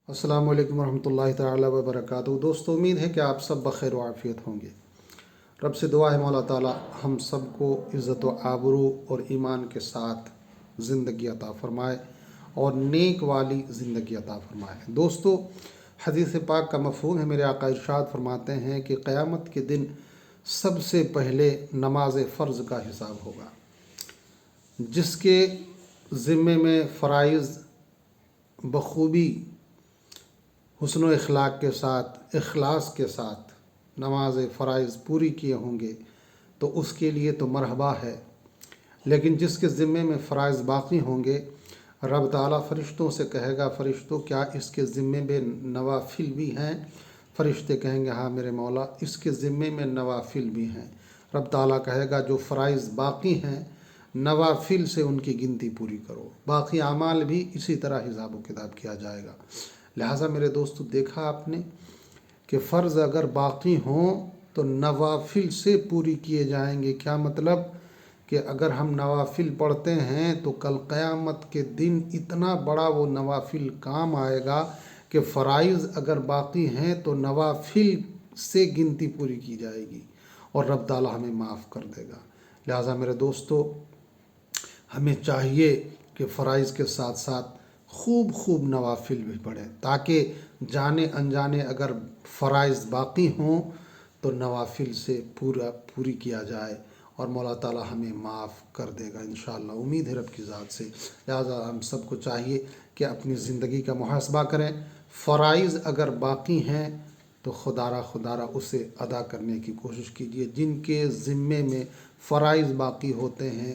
السلام علیکم ورحمۃ اللہ تعالیٰ وبرکاتہ۔ دوستو، امید ہے کہ آپ سب بخیر و عافیت ہوں گے۔ رب سے دعا ہے مولا تعالیٰ ہم سب کو عزت و آبرو اور ایمان کے ساتھ زندگی عطا فرمائے اور نیک والی زندگی عطا فرمائے۔ دوستو، حدیث پاک کا مفہوم ہے، میرے آقا ارشاد فرماتے ہیں کہ قیامت کے دن سب سے پہلے نماز فرض کا حساب ہوگا۔ جس کے ذمے میں فرائض بخوبی حسن و اخلاق کے ساتھ، اخلاص کے ساتھ نماز فرائض پوری کیے ہوں گے تو اس کے لیے تو مرحبا ہے، لیکن جس کے ذمے میں فرائض باقی ہوں گے، رب تعالیٰ فرشتوں سے کہے گا، فرشتوں کیا اس کے ذمے میں نوافل بھی ہیں؟ فرشتے کہیں گے ہاں میرے مولا، اس کے ذمے میں نوافل بھی ہیں۔ رب تعالیٰ کہے گا جو فرائض باقی ہیں نوافل سے ان کی گنتی پوری کرو، باقی اعمال بھی اسی طرح حساب و کتاب کیا جائے گا۔ لہٰذا میرے دوستو، دیکھا آپ نے کہ فرض اگر باقی ہوں تو نوافل سے پوری کیے جائیں گے۔ کیا مطلب؟ کہ اگر ہم نوافل پڑھتے ہیں تو کل قیامت کے دن اتنا بڑا وہ نوافل کام آئے گا کہ فرائض اگر باقی ہیں تو نوافل سے گنتی پوری کی جائے گی اور رب تعالیٰ ہمیں معاف کر دے گا۔ لہٰذا میرے دوستو، ہمیں چاہیے کہ فرائض کے ساتھ ساتھ خوب نوافل بھی پڑھیں، تاکہ جانے انجانے اگر فرائض باقی ہوں تو نوافل سے پوری کیا جائے اور مولا تعالیٰ ہمیں معاف کر دے گا انشاءاللہ، امید ہے رب کی ذات سے۔ لہٰذا ہم سب کو چاہیے کہ اپنی زندگی کا محاسبہ کریں، فرائض اگر باقی ہیں تو خدا را اسے ادا کرنے کی کوشش کیجیے۔ جن کے ذمے میں فرائض باقی ہوتے ہیں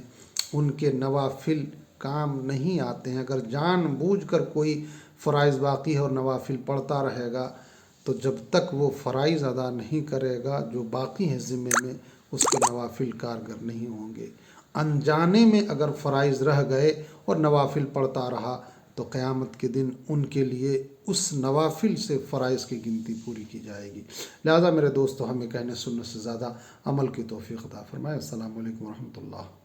ان کے نوافل کام نہیں آتے ہیں۔ اگر جان بوجھ کر کوئی فرائض باقی ہے اور نوافل پڑھتا رہے گا تو جب تک وہ فرائض ادا نہیں کرے گا جو باقی ہیں ذمے میں، اس کے نوافل کارگر نہیں ہوں گے۔ انجانے میں اگر فرائض رہ گئے اور نوافل پڑھتا رہا تو قیامت کے دن ان کے لیے اس نوافل سے فرائض کی گنتی پوری کی جائے گی۔ لہٰذا میرے دوستو، ہمیں کہنے سننے سے زیادہ عمل کی توفیق عطا فرمائے۔ السلام علیکم ورحمۃ اللہ۔